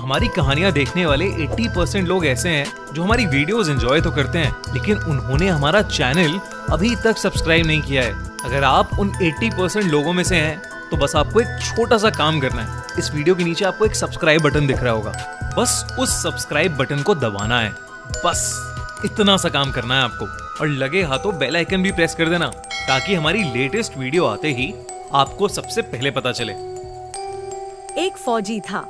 हमारी कहानियां देखने वाले 80% लोग ऐसे हैं जो हमारी वीडियोस एंजॉय तो करते हैं, लेकिन उन्होंने हमारा चैनल अभी तक सब्सक्राइब नहीं किया है। अगर आप उन 80% लोगों में से हैं, तो बस आपको एक छोटा सा काम करना है। इस वीडियो के नीचे आपको एक सब्सक्राइब बटन दिख रहा होगा, बस उस सब्सक्राइब बटन को दबाना है। बस इतना सा काम करना है आपको, और लगे हाथों बेल आइकन भी प्रेस कर देना, ताकि हमारी लेटेस्ट वीडियो आते ही आपको सबसे पहले पता चले। एक फौजी था।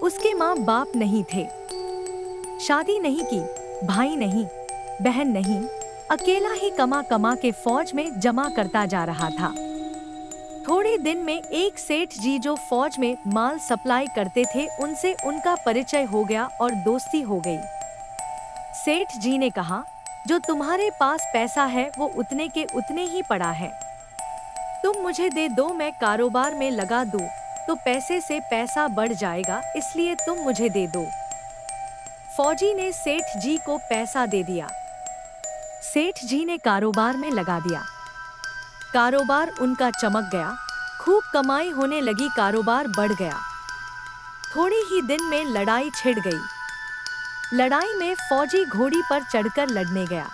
उसके माँ बाप नहीं थे, शादी नहीं की, भाई नहीं, बहन नहीं, अकेला ही कमा कमा के फौज में जमा करता जा रहा था। थोड़े दिन में एक सेठ जी जो फौज में माल सप्लाई करते थे, उनसे उनका परिचय हो गया और दोस्ती हो गई। सेठ जी ने कहा, जो तुम्हारे पास पैसा है वो उतने के उतने ही पड़ा है, तुम मुझे दे दो, मैं कारोबार में लगा दूं तो पैसे से पैसा बढ़ जाएगा, इसलिए तुम मुझे दे दो। फौजी ने सेठ जी को पैसा दे दिया। सेठ जी ने कारोबार में लगा दिया। कारोबार उनका चमक गया, खूब कमाई होने लगी, कारोबार बढ़ गया। थोड़ी ही दिन में लड़ाई छिड़ गई। लड़ाई में फौजी घोड़ी पर चढ़कर लड़ने गया।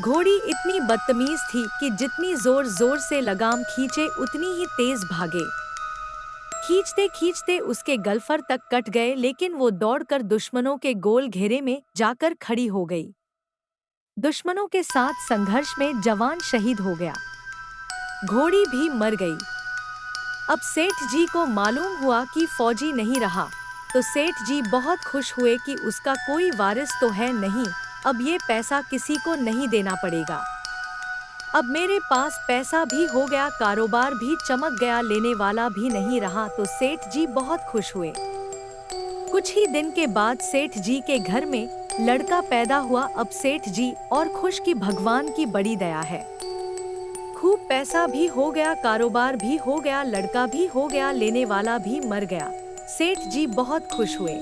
घोड़ी इतनी बदतमीज थी कि जितनी जोर जोर से लगाम खींचे उतनी ही तेज भागे। खींचते खींचते उसके गलफर तक कट गए, लेकिन वो दौड़कर दुश्मनों के गोल घेरे में जाकर खड़ी हो गई। दुश्मनों के साथ संघर्ष में जवान शहीद हो गया, घोड़ी भी मर गई। अब सेठ जी को मालूम हुआ कि फौजी नहीं रहा, तो सेठ जी बहुत खुश हुए कि उसका कोई वारिस तो है नहीं, अब ये पैसा किसी को नहीं देना पड़ेगा। अब मेरे पास पैसा भी हो गया, कारोबार भी चमक गया, लेने वाला भी नहीं रहा, तो सेठ जी बहुत खुश हुए। कुछ ही दिन के बाद सेठ जी के घर में लड़का पैदा हुआ। अब सेठ जी और खुश कि भगवान की बड़ी दया है। खूब पैसा भी हो गया, कारोबार भी हो गया, लड़का भी हो गया, लेने वाला भी मर गया। सेठ जी बहुत खुश हुए।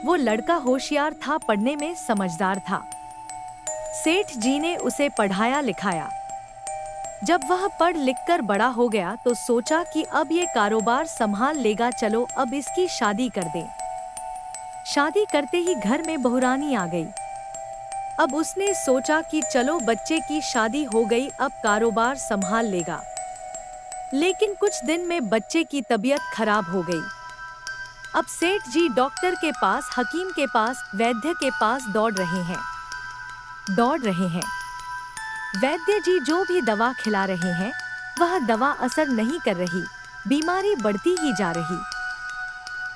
वो लड़का होशियार था, पढ़ने में समझदार था। सेठ जी ने उसे पढ़ाया लिखाया। जब वह पढ़ लिखकर बड़ा हो गया तो सोचा कि अब ये कारोबार संभाल लेगा, चलो अब इसकी शादी कर दें। शादी करते ही घर में बहुरानी आ गई। अब उसने सोचा कि चलो बच्चे की शादी हो गई, अब कारोबार संभाल लेगा। लेकिन कुछ दिन में बच्चे की तबीयत खराब हो गई। अब सेठ जी डॉक्टर के पास, हकीम के पास, वैद्य के पास दौड़ रहे हैं। वैद्य जी जो भी दवा खिला रहे हैं, वह दवा असर नहीं कर रही, बीमारी बढ़ती ही जा रही।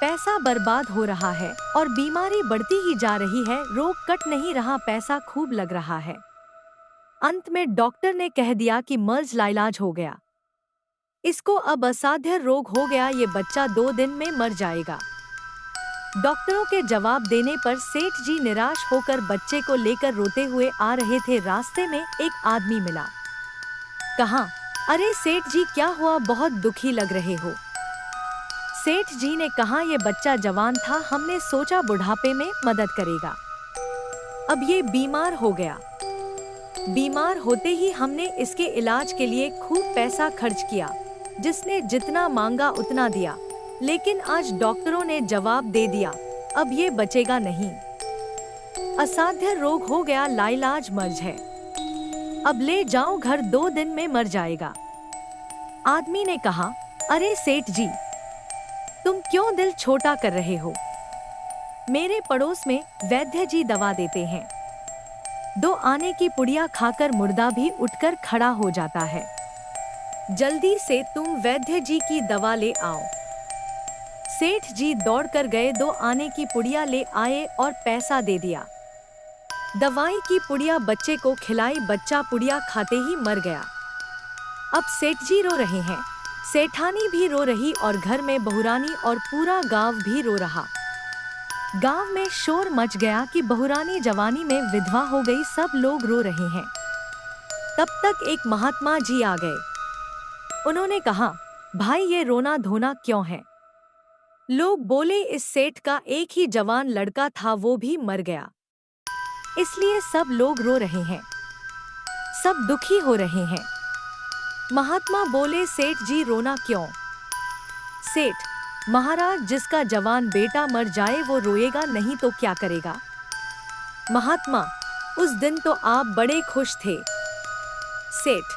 पैसा बर्बाद हो रहा है और बीमारी बढ़ती ही जा रही है, रोग कट नहीं रहा, पैसा खूब लग रहा है। अंत में डॉक्टर ने कह दिया कि मर्ज लाइलाज हो गया, इसको अब असाध्य रोग हो गया, ये बच्चा 2 दिन में मर जाएगा। डॉक्टरों के जवाब देने पर सेठ जी निराश होकर बच्चे को लेकर रोते हुए आ रहे थे। रास्ते में एक आदमी मिला। कहा, अरे सेठ जी क्या हुआ, बहुत दुखी लग रहे हो। सेठ जी ने कहा, ये बच्चा जवान था, हमने सोचा बुढ़ापे में मदद करेगा, अब ये बीमार हो गया। बीमार होते ही हमने इसके इलाज के लिए खूब पैसा खर्च किया, जिसने जितना मांगा उतना दिया, लेकिन आज डॉक्टरों ने जवाब दे दिया, अब ये बचेगा नहीं, असाध्य रोग हो गया, लाइलाज मर्ज है, अब ले जाओ घर, 2 दिन में मर जाएगा। आदमी ने कहा, अरे सेठ जी, तुम क्यों दिल छोटा कर रहे हो, मेरे पड़ोस में वैद्य जी दवा देते हैं, 2 आने की पुड़िया खाकर मुर्दा भी उठकर खड़ा हो जाता है, जल्दी से तुम वैद्य जी की दवा ले आओ। सेठ जी दौड़कर गए, 2 आने की पुड़िया ले आए और पैसा दे दिया। दवाई की पुड़िया बच्चे को खिलाई, बच्चा पुड़िया खाते ही मर गया। अब सेठ जी रो रहे हैं, सेठानी भी रो रही और घर में बहुरानी और पूरा गांव भी रो रहा। गांव में शोर मच गया कि बहुरानी जवानी में विधवा हो गई, सब लोग रो रहे हैं। तब तक एक महात्मा जी आ गए। उन्होंने कहा, भाई ये रोना धोना क्यों है? लोग बोले, इस सेठ का एक ही जवान लड़का था, वो भी मर गया, इसलिए सब लोग रो रहे हैं, सब दुखी हो रहे हैं। महात्मा बोले, सेठ जी रोना क्यों? सेठ, महाराज, जिसका जवान बेटा मर जाए वो रोएगा नहीं तो क्या करेगा? महात्मा, उस दिन तो आप बड़े खुश थे। सेठ,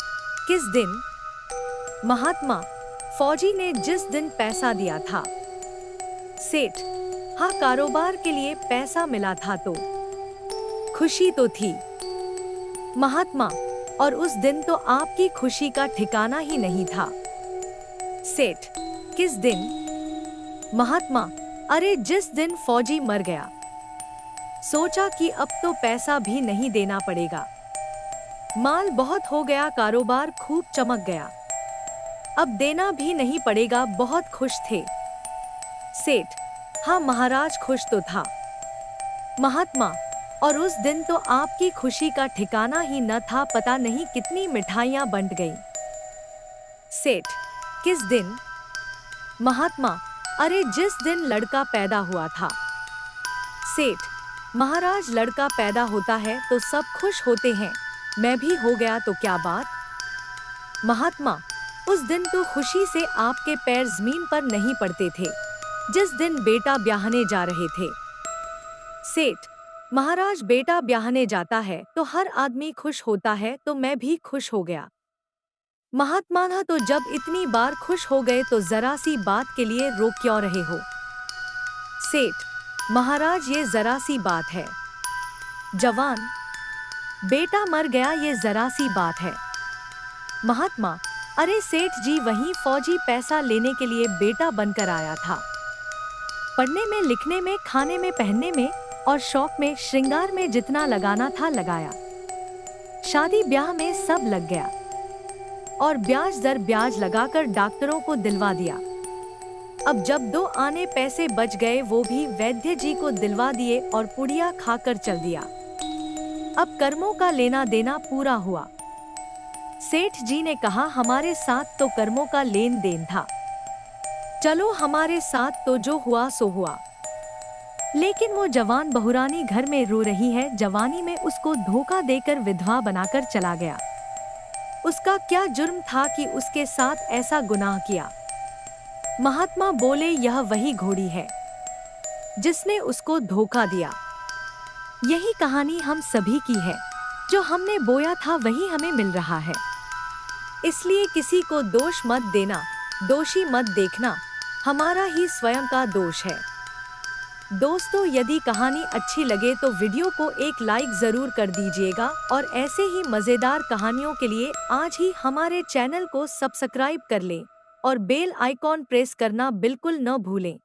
किस दिन? महात्मा, फौजी ने जिस दिन पैसा दिया था। सेठ, हाँ, कारोबार के लिए पैसा मिला था तो खुशी तो थी। महात्मा, और उस दिन तो आपकी खुशी का ठिकाना ही नहीं था। सेठ, किस दिन? महात्मा, अरे जिस दिन फौजी मर गया। सोचा कि अब तो पैसा भी नहीं देना पड़ेगा, माल बहुत हो गया, कारोबार खूब चमक गया, अब देना भी नहीं पड़ेगा, बहुत खुश थे। सेठ, हाँ महाराज, खुश तो था। महात्मा, और उस दिन तो आपकी खुशी का ठिकाना ही न था, पता नहीं कितनी मिठाइयां बंट गईं। सेठ, किस दिन? महात्मा, अरे जिस दिन लड़का पैदा हुआ था। सेठ, महाराज, लड़का पैदा होता है तो सब खुश होते हैं, मैं भी हो गया तो क्या बात? महात्मा, उस दिन तो खुशी से आपके पैर जमीन पर नहीं पड़ते थे, जिस दिन बेटा ब्याहने जा रहे थे। सेठ, महाराज, बेटा ब्याहने जाता है तो हर आदमी खुश होता है, तो मैं भी खुश हो गया। महात्मा, ना तो जब इतनी बार खुश हो गए तो जरा सी बात के लिए रो क्यों रहे हो? सेठ, महाराज, ये जरा सी बात है। जवान, बेटा मर गया, ये जरा सी बात है। महात्मा, अरे सेठ जी, वही फौजी पैसा लेने के लिए बेटा बनकर आया था। पढ़ने में, लिखने में, खाने में, पहनने में और शौक में, श्रृंगार में जितना लगाना था लगाया, शादी ब्याह में सब लग गया, और ब्याज दर ब्याज लगाकर डॉक्टरों को दिलवा दिया। अब जब 2 आने पैसे बच गए वो भी वैद्य जी को दिलवा दिए और पुड़िया खाकर चल दिया। अब कर्मों का लेना देना पूरा हुआ। सेठ जी ने कहा, हमारे साथ तो कर्मों का लेन देन था, चलो हमारे साथ तो जो हुआ सो हुआ। लेकिन वो जवान बहुरानी घर में रो रही है, जवानी में उसको धोखा देकर विधवा बनाकर चला गया। उसका क्या जुर्म था कि उसके साथ ऐसा गुनाह किया? महात्मा बोले, यह वही घोड़ी है जिसने उसको धोखा दिया। यही कहानी हम सभी की है, जो हमने बोया था वही हमें मिल रहा है। इसलिए किसी को दोष मत देना, दोषी मत देखना, हमारा ही स्वयं का दोष है। दोस्तों, यदि कहानी अच्छी लगे तो वीडियो को एक लाइक जरूर कर दीजिएगा और ऐसे ही मजेदार कहानियों के लिए आज ही हमारे चैनल को सब्सक्राइब कर लें और बेल आइकॉन प्रेस करना बिल्कुल न भूलें।